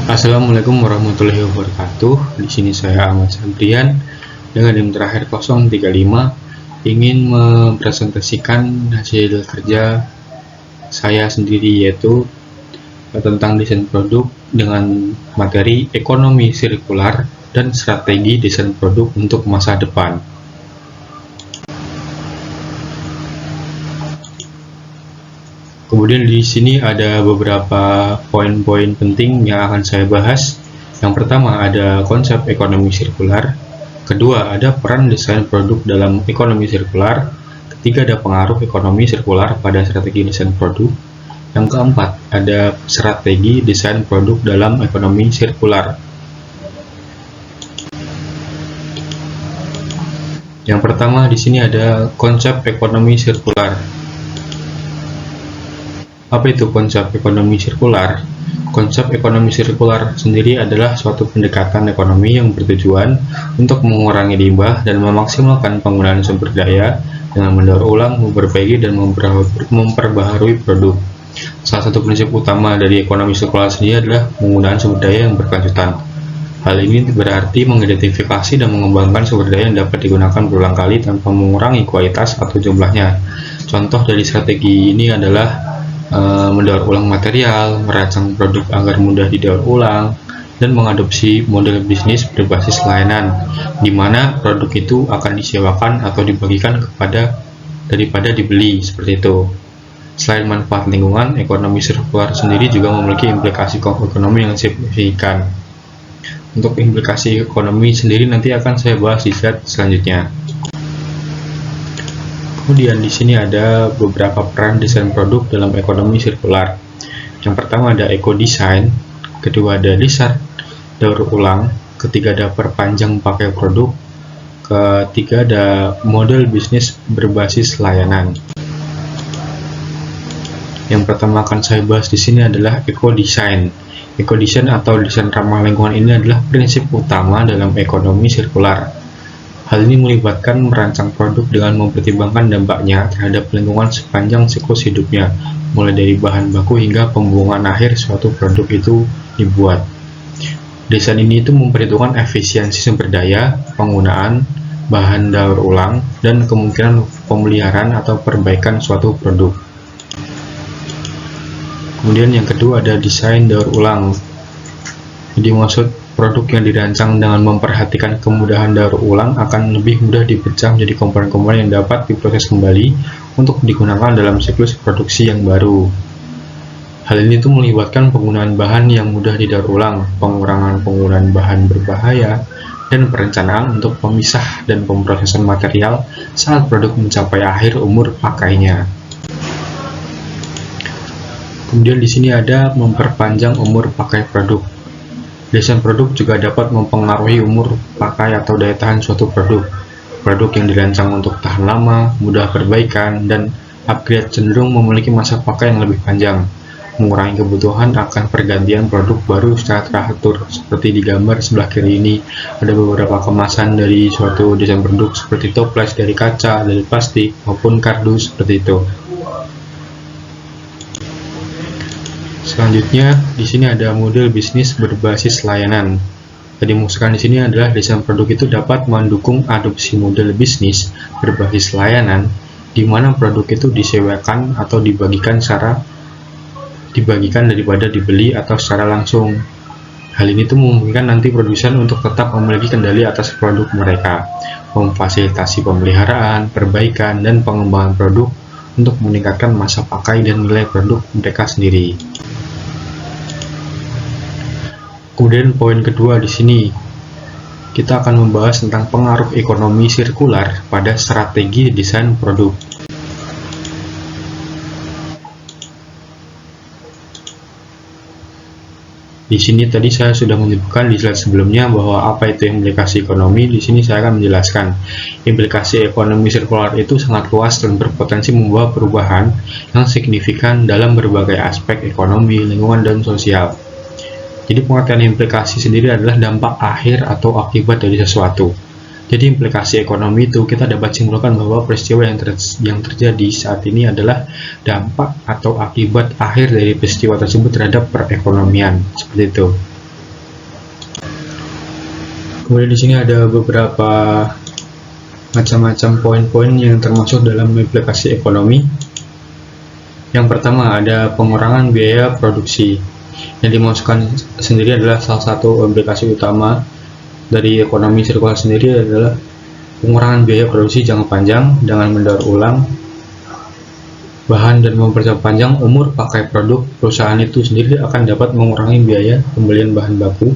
Assalamualaikum warahmatullahi wabarakatuh. Di sini saya Ahmad Sabrian dengan NIM terakhir 035 ingin mempresentasikan hasil kerja saya sendiri, yaitu tentang desain produk dengan materi ekonomi sirkular dan strategi desain produk untuk masa depan. Kemudian di sini ada beberapa poin-poin penting yang akan saya bahas. Yang pertama ada konsep ekonomi sirkular, kedua ada peran desain produk dalam ekonomi sirkular, ketiga ada pengaruh ekonomi sirkular pada strategi desain produk, yang keempat ada strategi desain produk dalam ekonomi sirkular. Yang pertama di sini ada konsep ekonomi sirkular. Apa itu konsep ekonomi sirkular? Konsep ekonomi sirkular sendiri adalah suatu pendekatan ekonomi yang bertujuan untuk mengurangi limbah dan memaksimalkan penggunaan sumber daya dengan mendaur ulang, memperbaiki, dan memperbaharui produk. Salah satu prinsip utama dari ekonomi sirkular sendiri adalah penggunaan sumber daya yang berkelanjutan. Hal ini berarti mengidentifikasi dan mengembangkan sumber daya yang dapat digunakan berulang kali tanpa mengurangi kualitas atau jumlahnya. Contoh dari strategi ini adalah mendaur ulang material, merancang produk agar mudah didaur ulang, dan mengadopsi model bisnis berbasis layanan, di mana produk itu akan disewakan atau dibagikan daripada dibeli, seperti itu. Selain manfaat lingkungan, ekonomi sirkular sendiri juga memiliki implikasi ekonomi yang signifikan. Untuk implikasi ekonomi sendiri nanti akan saya bahas di slide selanjutnya. Kemudian di sini ada beberapa peran desain produk dalam ekonomi sirkular. Yang pertama ada eco-design, kedua ada desain daur ulang, ketiga ada perpanjang pakai produk, ketiga ada model bisnis berbasis layanan. Yang pertama akan saya bahas di sini adalah eco-design. Eco-design atau desain ramah lingkungan ini adalah prinsip utama dalam ekonomi sirkular. Hal ini melibatkan merancang produk dengan mempertimbangkan dampaknya terhadap lingkungan sepanjang siklus hidupnya, mulai dari bahan baku hingga pembuangan akhir suatu produk itu dibuat. Desain ini itu memperhitungkan efisiensi sumber daya, penggunaan bahan daur ulang, dan kemungkinan pemeliharaan atau perbaikan suatu produk. Kemudian yang kedua ada desain daur ulang. Jadi maksud produk yang dirancang dengan memperhatikan kemudahan daur ulang akan lebih mudah dipecah menjadi komponen-komponen yang dapat diproses kembali untuk digunakan dalam siklus produksi yang baru. Hal ini tuh melibatkan penggunaan bahan yang mudah didaur ulang, pengurangan penggunaan bahan berbahaya, dan perencanaan untuk pemisah dan pemrosesan material saat produk mencapai akhir umur pakainya. Kemudian di sini ada memperpanjang umur pakai produk. Desain produk juga dapat mempengaruhi umur pakai atau daya tahan suatu produk. Produk yang dirancang untuk tahan lama, mudah perbaikan, dan upgrade cenderung memiliki masa pakai yang lebih panjang, mengurangi kebutuhan akan pergantian produk baru secara teratur. Seperti di gambar sebelah kiri ini, ada beberapa kemasan dari suatu desain produk seperti toples dari kaca, dari plastik, maupun kardus seperti itu. Selanjutnya, di sini ada model bisnis berbasis layanan. Yang dimaksudkan di sini adalah desain produk itu dapat mendukung adopsi model bisnis berbasis layanan, di mana produk itu disewakan atau dibagikan daripada dibeli atau secara langsung. Hal ini tuh memungkinkan nanti produsen untuk tetap memiliki kendali atas produk mereka, memfasilitasi pemeliharaan, perbaikan, dan pengembangan produk untuk meningkatkan masa pakai dan nilai produk mereka sendiri. Kemudian poin kedua di sini kita akan membahas tentang pengaruh ekonomi sirkular pada strategi desain produk. Di sini tadi saya sudah menyebutkan di slide sebelumnya bahwa apa itu implikasi ekonomi. Di sini saya akan menjelaskan. Implikasi ekonomi sirkular itu sangat luas dan berpotensi membawa perubahan yang signifikan dalam berbagai aspek ekonomi, lingkungan, dan sosial. Jadi pengertian implikasi sendiri adalah dampak akhir atau akibat dari sesuatu. Jadi implikasi ekonomi itu kita dapat simpulkan bahwa peristiwa yang terjadi saat ini adalah dampak atau akibat akhir dari peristiwa tersebut terhadap perekonomian, seperti itu. Kemudian di sini ada beberapa macam-macam poin-poin yang termasuk dalam implikasi ekonomi. Yang pertama ada pengurangan biaya produksi. Yang dimaksudkan sendiri adalah salah satu implikasi utama dari ekonomi sirkular sendiri adalah pengurangan biaya produksi jangka panjang dengan mendaur ulang bahan dan memperpanjang umur pakai produk. Perusahaan itu sendiri akan dapat mengurangi biaya pembelian bahan baku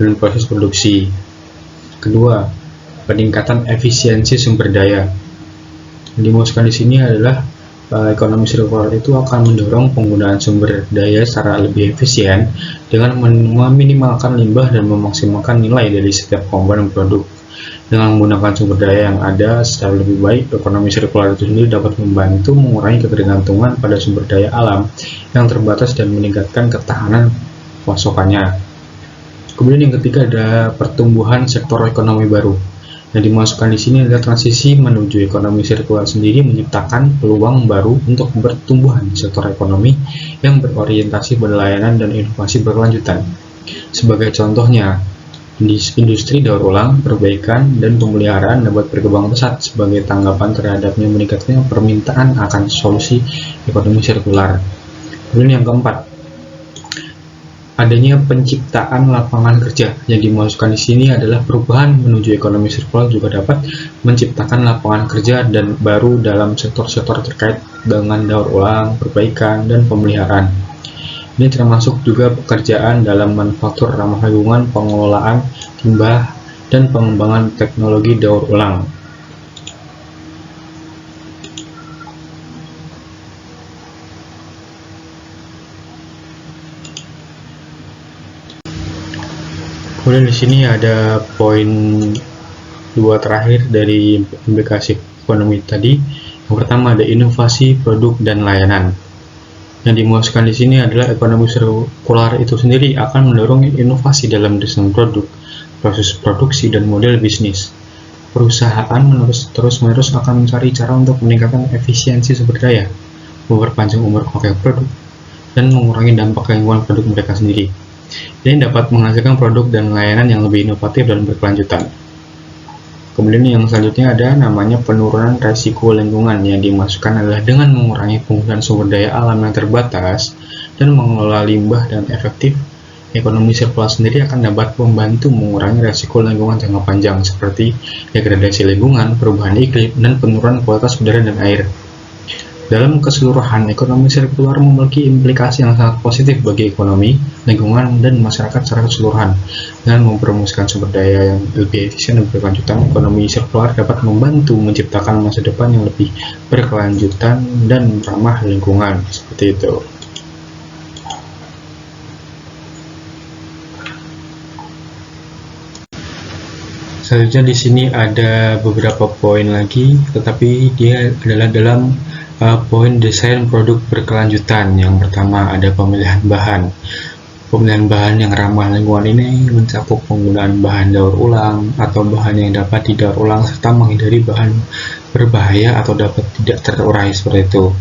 dan proses produksi. Kedua, peningkatan efisiensi sumber daya. Yang dimaksudkan di sini adalah ekonomi sirkular itu akan mendorong penggunaan sumber daya secara lebih efisien dengan meminimalkan limbah dan memaksimalkan nilai dari setiap komponen produk. Dengan menggunakan sumber daya yang ada secara lebih baik, ekonomi sirkular itu sendiri dapat membantu mengurangi ketergantungan pada sumber daya alam yang terbatas dan meningkatkan ketahanan pasokannya. Kemudian yang ketiga ada pertumbuhan sektor ekonomi baru. Yang dimasukkan di sini adalah transisi menuju ekonomi sirkular sendiri menciptakan peluang baru untuk pertumbuhan sektor ekonomi yang berorientasi pada layanan dan inovasi berkelanjutan. Sebagai contohnya, industri daur ulang, perbaikan, dan pemeliharaan dapat berkembang pesat sebagai tanggapan terhadapnya meningkatnya permintaan akan solusi ekonomi sirkular. Kemudian yang keempat, adanya penciptaan lapangan kerja. Yang dimaksudkan di sini adalah perubahan menuju ekonomi sirkular juga dapat menciptakan lapangan kerja dan baru dalam sektor-sektor terkait dengan daur ulang, perbaikan, dan pemeliharaan. Ini termasuk juga pekerjaan dalam manufaktur ramah lingkungan, pengelolaan limbah, dan pengembangan teknologi daur ulang. Kemudian di sini ada poin dua terakhir dari implikasi ekonomi tadi. Yang pertama ada inovasi produk dan layanan. Yang dimaksudkan di sini adalah ekonomi sirkular itu sendiri akan mendorong inovasi dalam desain produk, proses produksi, dan model bisnis. Perusahaan terus-menerus akan mencari cara untuk meningkatkan efisiensi sumber daya, memperpanjang umur pakai produk, dan mengurangi dampak lingkungan produk mereka sendiri. Ini dapat menghasilkan produk dan layanan yang lebih inovatif dan berkelanjutan. Kemudian yang selanjutnya ada namanya penurunan resiko lingkungan. Yang dimasukkan adalah dengan mengurangi penggunaan sumber daya alam yang terbatas dan mengelola limbah dan efektif, ekonomi sirkular sendiri akan dapat membantu mengurangi resiko lingkungan jangka panjang seperti degradasi lingkungan, perubahan iklim, dan penurunan kualitas udara dan air. Dalam keseluruhan, ekonomi sirkular memiliki implikasi yang sangat positif bagi ekonomi, lingkungan, dan masyarakat secara keseluruhan. Dengan mempromosikan sumber daya yang lebih efisien dan berkelanjutan, ekonomi sirkular dapat membantu menciptakan masa depan yang lebih berkelanjutan dan ramah lingkungan. Seperti itu. Selanjutnya di sini ada beberapa poin lagi, tetapi dia adalah dalam poin desain produk berkelanjutan. Yang pertama ada pemilihan bahan. Pemilihan bahan yang ramah lingkungan ini mencakup penggunaan bahan daur ulang atau bahan yang dapat didaur ulang serta menghindari bahan berbahaya atau dapat tidak terurai seperti itu.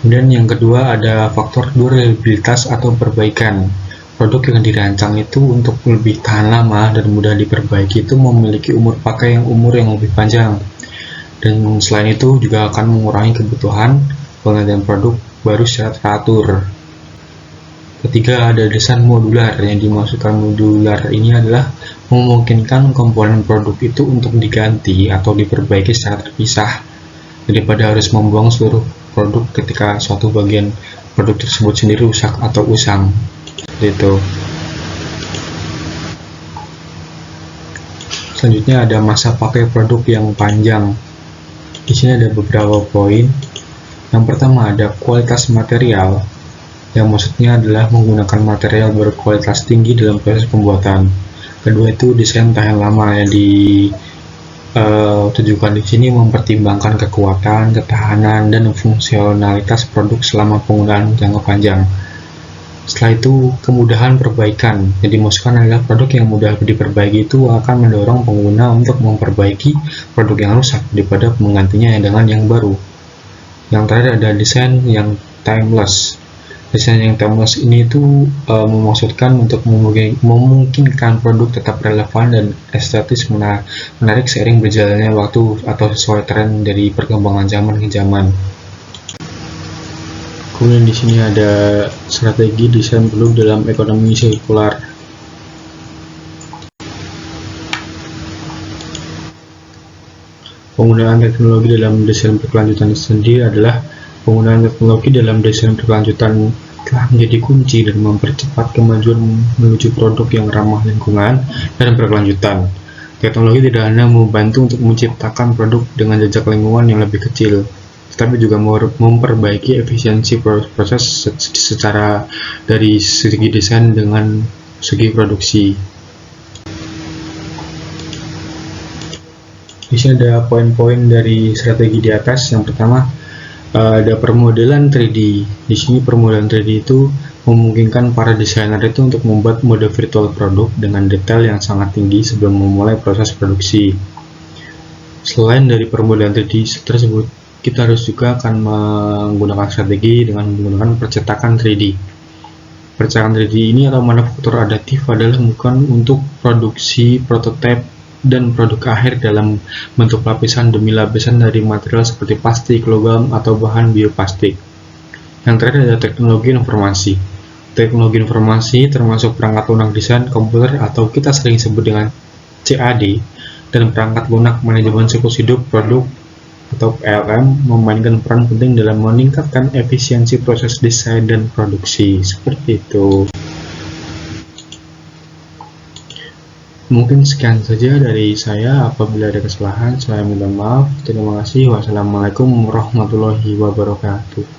Kemudian yang kedua ada faktor durabilitas atau perbaikan. Produk yang dirancang itu untuk lebih tahan lama dan mudah diperbaiki itu memiliki umur pakai yang lebih panjang. Dan selain itu juga akan mengurangi kebutuhan penggantian produk baru secara teratur. Ketiga ada desain modular. Yang dimaksudkan modular ini adalah memungkinkan komponen produk itu untuk diganti atau diperbaiki secara terpisah daripada harus membuang seluruh produk ketika suatu bagian produk tersebut sendiri rusak atau usang. Gitu. Selanjutnya ada masa pakai produk yang panjang. Di sini ada beberapa poin. Yang pertama ada kualitas material, yang maksudnya adalah menggunakan material berkualitas tinggi dalam proses pembuatan. Kedua itu desain tahan lama, yang ditujukan di sini mempertimbangkan kekuatan, ketahanan, dan fungsionalitas produk selama penggunaan jangka panjang. Setelah itu kemudahan perbaikan. Yang dimaksudkan adalah produk yang mudah diperbaiki itu akan mendorong pengguna untuk memperbaiki produk yang rusak daripada menggantinya dengan yang baru. Yang terakhir ada desain yang timeless. Desain yang timeless ini itu memaksudkan untuk memungkinkan produk tetap relevan dan estetis menarik seiring berjalannya waktu atau sesuai tren dari perkembangan zaman ke zaman. Kemudian di sini ada strategi desain produk dalam ekonomi sirkular. Penggunaan teknologi dalam desain berkelanjutan sendiri adalah penggunaan teknologi dalam desain berkelanjutan telah menjadi kunci dan mempercepat kemajuan menuju produk yang ramah lingkungan dan berkelanjutan. Teknologi tidak hanya membantu untuk menciptakan produk dengan jejak lingkungan yang lebih kecil, tetapi juga memperbaiki efisiensi proses secara dari segi desain dengan segi produksi. Di sini ada poin-poin dari strategi di atas. Yang pertama, ada permodelan 3D. Di sini permodelan 3D itu memungkinkan para desainer itu untuk membuat mode virtual produk dengan detail yang sangat tinggi sebelum memulai proses produksi. Selain dari permodelan 3D tersebut, kita harus juga akan menggunakan strategi dengan menggunakan percetakan 3D. Percetakan 3D ini atau manufaktur adaptif adalah bukan untuk produksi prototipe dan produk akhir dalam bentuk lapisan demi lapisan dari material seperti plastik, logam, atau bahan bioplastik. Yang terakhir adalah teknologi informasi. Teknologi informasi termasuk perangkat lunak desain komputer atau kita sering sebut dengan CAD dan perangkat lunak manajemen siklus hidup produk atau PLM memainkan peran penting dalam meningkatkan efisiensi proses desain dan produksi. Seperti itu. Mungkin sekian saja dari saya. Apabila ada kesalahan, saya minta maaf. Terima kasih. Wassalamualaikum warahmatullahi wabarakatuh.